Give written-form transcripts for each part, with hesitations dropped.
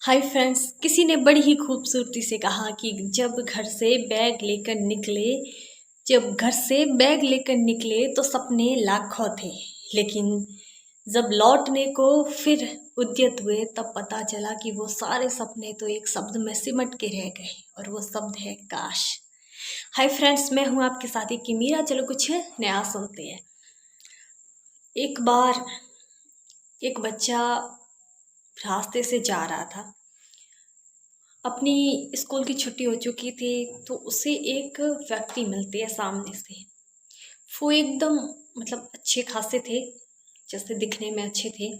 Hi friends, किसी ने बड़ी ही खूबसूरती से कहा कि जब घर से बैग लेकर निकले तो सपने लाखों थे। लेकिन जब लौटने को फिर उद्यत हुए तब पता चला कि वो सारे सपने तो एक शब्द में सिमट के रह गए, और वो शब्द है काश। हाय फ्रेंड्स, मैं हूँ आपके साथी की मीरा। चलो कुछ नया सुनते हैं। एक बार एक बच्चा रास्ते से जा रहा था। अपनी स्कूल की छुट्टी हो चुकी थी, तो उसे एक व्यक्ति मिलते हैं सामने से। वो एकदम मतलब अच्छे खासे थे, जैसे दिखने में अच्छे थे।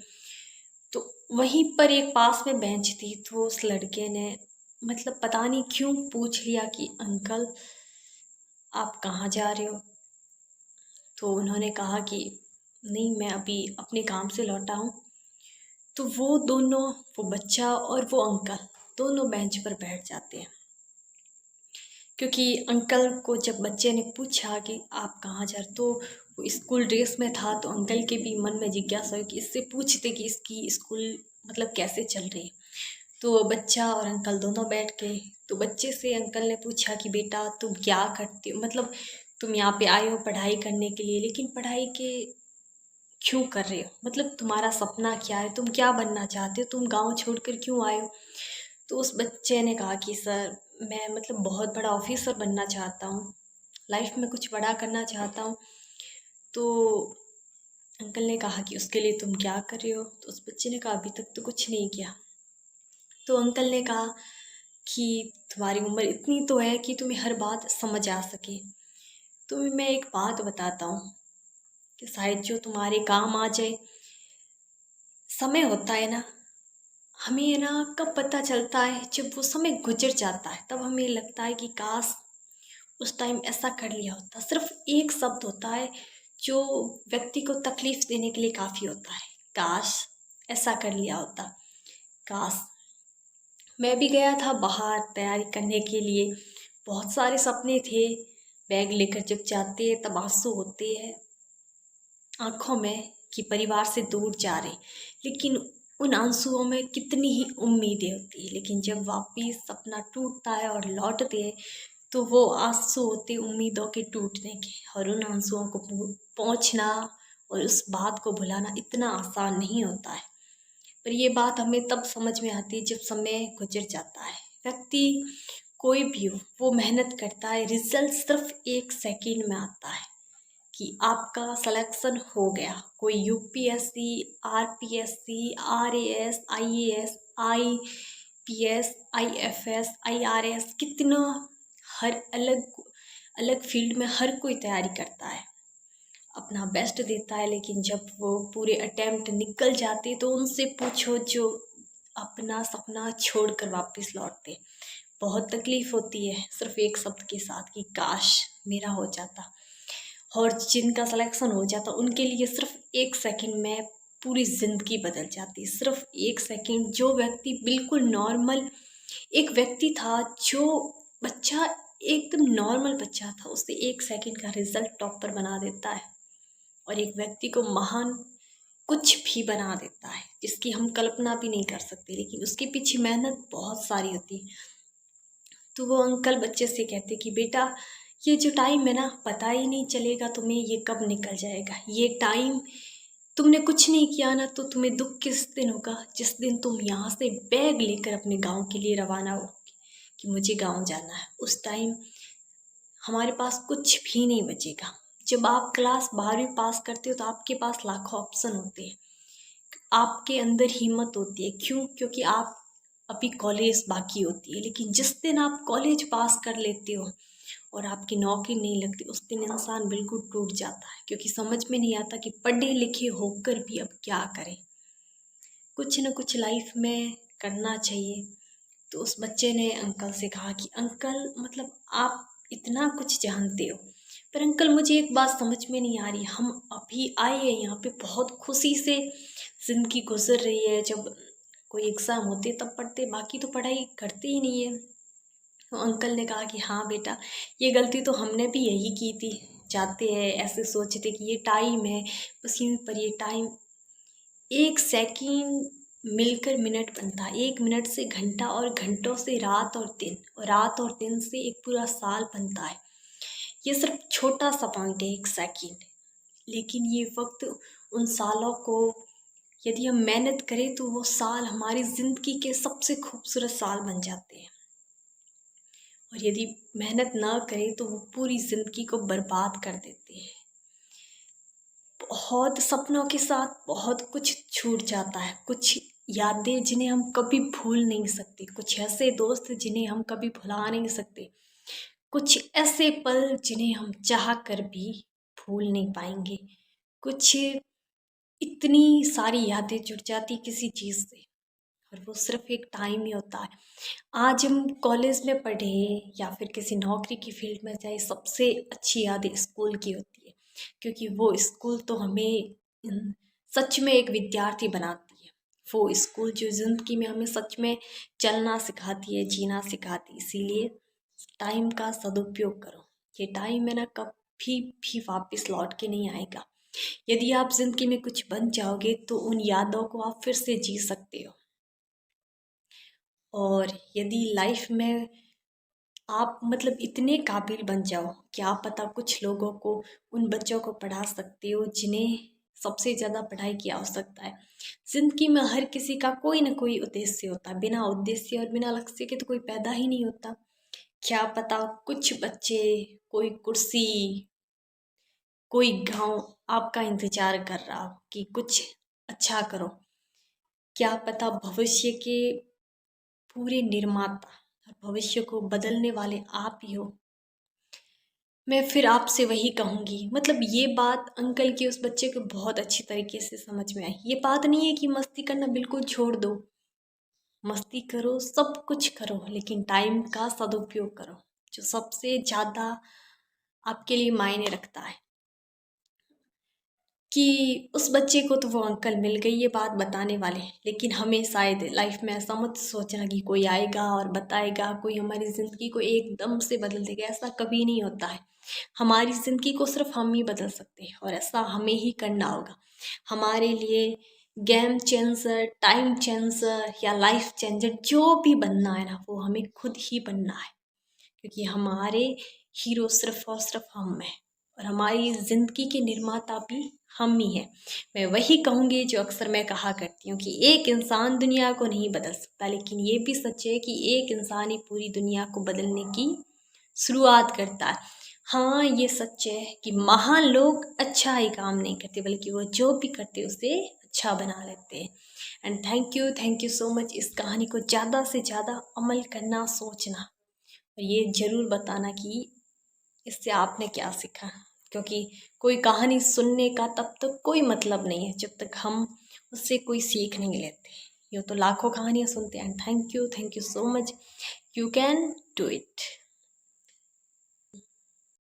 तो वहीं पर एक पास में बेंच थी, तो उस लड़के ने मतलब पता नहीं क्यों पूछ लिया कि अंकल, आप कहाँ जा रहे हो। तो उन्होंने कहा कि नहीं, मैं अभी अपने काम से लौटा हूँ। तो वो दोनों, वो बच्चा और वो अंकल, दोनों बेंच पर बैठ जाते हैं। क्योंकि अंकल को जब बच्चे ने पूछा कि आप कहाँ जा रहे, तो वो स्कूल ड्रेस में था, तो अंकल के भी मन में जिज्ञासा हुई कि इससे पूछते कि इसकी स्कूल मतलब कैसे चल रही। तो बच्चा और अंकल दोनों बैठ गए। तो बच्चे से अंकल ने पूछा कि बेटा, तुम क्या करते हो, मतलब तुम यहाँ पे आए हो पढ़ाई करने के लिए, लेकिन पढ़ाई के क्यों कर रहे हो, मतलब तुम्हारा सपना क्या है, तुम क्या बनना चाहते हो, तुम गाँव छोड़कर क्यों आए हो। तो उस बच्चे ने कहा कि सर, मैं मतलब बहुत बड़ा ऑफिसर बनना चाहता हूँ, लाइफ में कुछ बड़ा करना चाहता हूँ। तो अंकल ने कहा कि उसके लिए तुम क्या कर रहे हो। तो उस बच्चे ने कहा अभी तक तो कुछ नहीं किया। तो अंकल ने कहा कि तुम्हारी उम्र इतनी तो है कि तुम्हें हर बात समझ आ सके। तुम्हें मैं एक बात बताता हूँ कि शायद जो तुम्हारे काम आ जाए। समय होता है ना, हमें ना कब पता चलता है, जब वो समय गुजर जाता है तब हमें लगता है कि काश उस टाइम ऐसा कर लिया होता। सिर्फ एक शब्द होता है जो व्यक्ति को तकलीफ देने के लिए काफ़ी होता है, काश ऐसा कर लिया होता। काश। मैं भी गया था बाहर तैयारी करने के लिए, बहुत सारे सपने थे। बैग लेकर जब जाते हैं तब आंसू होते हैं आंखों में कि परिवार से दूर जा रहे, लेकिन उन आंसुओं में कितनी ही उम्मीदें होती है। लेकिन जब वापिस सपना टूटता है और लौटते हैं, तो वो आंसू होते उम्मीदों के टूटने के, और उन आंसुओं को पहुंचना और उस बात को भुलाना इतना आसान नहीं होता है। पर ये बात हमें तब समझ में आती है जब समय गुजर जाता है। व्यक्ति कोई भी हो, वो मेहनत करता है, रिजल्ट सिर्फ एक सेकंड में आता है कि आपका सिलेक्शन हो गया। कोई UPSC, RPSC, RAS, IAS, IPS, IFS, IRS, कितना हर अलग अलग फील्ड में हर कोई तैयारी करता है, अपना बेस्ट देता है। लेकिन जब वो पूरे अटेम्प्ट निकल जाते तो उनसे पूछो जो अपना सपना छोड़कर वापस लौटते। बहुत तकलीफ होती है सिर्फ एक शब्द के साथ कि काश मेरा हो जाता। और जिनका सिलेक्शन हो जाता उनके लिए सिर्फ एक सेकंड में पूरी ज़िंदगी बदल जाती। सिर्फ एक सेकंड। जो व्यक्ति बिल्कुल नॉर्मल एक व्यक्ति था, जो बच्चा एकदम नॉर्मल बच्चा था, उसे एक सेकंड का रिजल्ट टॉपर बना देता है, और एक व्यक्ति को महान कुछ भी बना देता है जिसकी हम कल्पना भी नहीं कर सकते, लेकिन उसके पीछे मेहनत बहुत सारी होती है। तो वो अंकल बच्चे से कहते कि बेटा, ये जो टाइम है ना, पता ही नहीं चलेगा तुम्हें ये कब निकल जाएगा। ये टाइम तुमने कुछ नहीं किया ना, तो तुम्हें दुख किस दिन होगा, जिस दिन तुम यहाँ से बैग लेकर अपने गांव के लिए रवाना हो कि मुझे गांव जाना है। उस टाइम हमारे पास कुछ भी नहीं बचेगा। जब आप क्लास 12वीं पास करते हो तो आपके पास लाखों ऑप्शन होते हैं, आपके अंदर हिम्मत होती है। क्यों? क्योंकि आप अभी कॉलेज बाकी होती है। लेकिन जिस दिन आप कॉलेज पास कर लेते हो और आपकी नौकरी नहीं लगती, उस दिन इंसान बिल्कुल टूट जाता है, क्योंकि समझ में नहीं आता कि पढ़े लिखे होकर भी अब क्या करें। कुछ न कुछ लाइफ में करना चाहिए। तो उस बच्चे ने अंकल से कहा कि अंकल, मतलब आप इतना कुछ जानते हो, पर अंकल मुझे एक बात समझ में नहीं आ रही। हम अभी आए हैं यहाँ पे, बहुत खुशी से ज़िंदगी गुजर रही है, जब कोई एग्ज़ाम होते तब पढ़ते, बाकी तो पढ़ाई करते ही नहीं है। तो अंकल ने कहा कि हाँ बेटा, ये गलती तो हमने भी यही की थी। जाते हैं ऐसे सोचते कि ये टाइम है, बस यूं, पर ये टाइम एक सेकंड मिलकर मिनट बनता है, 1 मिनट से घंटा, और घंटों से रात और दिन, और रात और दिन से एक पूरा साल बनता है। ये सिर्फ छोटा सा पॉइंट है, 1 सेकंड, लेकिन ये वक्त उन सालों को यदि हम मेहनत करें तो वो साल हमारी ज़िंदगी के सबसे खूबसूरत साल बन जाते हैं, और यदि मेहनत ना करें तो वो पूरी ज़िंदगी को बर्बाद कर देते हैं। बहुत सपनों के साथ बहुत कुछ छूट जाता है, कुछ यादें जिन्हें हम कभी भूल नहीं सकते, कुछ ऐसे दोस्त जिन्हें हम कभी भुला नहीं सकते, कुछ ऐसे पल जिन्हें हम चाह कर भी भूल नहीं पाएंगे, कुछ इतनी सारी यादें जुड़ जाती किसी चीज़ से, और वो सिर्फ एक टाइम ही होता है। आज हम कॉलेज में पढ़े या फिर किसी नौकरी की फील्ड में जाए, सबसे अच्छी यादें स्कूल की होती है, क्योंकि वो स्कूल तो हमें सच में एक विद्यार्थी बनाती है। वो स्कूल जो ज़िंदगी में हमें सच में चलना सिखाती है, जीना सिखाती है। इसीलिए टाइम का सदुपयोग करो। ये टाइम है ना, कभी भी वापस लौट के नहीं आएगा। यदि आप ज़िंदगी में कुछ बन जाओगे तो उन यादों को आप फिर से जी सकते हो, और यदि लाइफ में आप मतलब इतने काबिल बन जाओ, क्या पता कुछ लोगों को, उन बच्चों को पढ़ा सकते हो जिन्हें सबसे ज़्यादा पढ़ाई की आवश्यकता है। ज़िंदगी में हर किसी का कोई ना कोई उद्देश्य होता है, बिना उद्देश्य और बिना लक्ष्य के तो कोई पैदा ही नहीं होता। क्या पता कुछ बच्चे कोई कुर्सी, कोई गांव आपका इंतजार कर रहा हो कि कुछ अच्छा करो। क्या पता भविष्य के पूरे निर्माता और भविष्य को बदलने वाले आप ही हो। मैं फिर आपसे वही कहूँगी, मतलब ये बात अंकल की उस बच्चे को बहुत अच्छी तरीके से समझ में आई। ये बात नहीं है कि मस्ती करना बिल्कुल छोड़ दो, मस्ती करो, सब कुछ करो, लेकिन टाइम का सदुपयोग करो, जो सबसे ज़्यादा आपके लिए मायने रखता है। कि उस बच्चे को तो वो अंकल मिल गई ये बात बताने वाले, लेकिन हमें शायद लाइफ में ऐसा मत सोचना कि कोई आएगा और बताएगा, कोई हमारी ज़िंदगी को एकदम से बदल देगा। ऐसा कभी नहीं होता है। हमारी ज़िंदगी को सिर्फ हम ही बदल सकते हैं, और ऐसा हमें ही करना होगा। हमारे लिए गेम चेंजर, टाइम चेंजर या लाइफ चेंजर जो भी बनना है ना, वो हमें खुद ही बनना है, क्योंकि हमारे हीरो सिर्फ और सिर्फ हम हैं, और हमारी ज़िंदगी के निर्माता भी हम ही हैं। मैं वही कहूँगी जो अक्सर मैं कहा करती हूँ कि एक इंसान दुनिया को नहीं बदल सकता, लेकिन ये भी सच है कि एक इंसान ही पूरी दुनिया को बदलने की शुरुआत करता है। हाँ, ये सच है कि महान लोग अच्छा ही काम नहीं करते, बल्कि वो जो भी करते उसे अच्छा बना लेते हैं। And thank you so much. इस कहानी को ज़्यादा से ज़्यादा अमल करना, सोचना, और ये ज़रूर बताना कि इससे आपने क्या सीखा, क्योंकि कोई कहानी सुनने का तब तक कोई मतलब नहीं है जब तक हम उससे कोई सीख नहीं लेते। ये तो लाखों कहानियाँ सुनते हैं। Thank you so much. You can do it.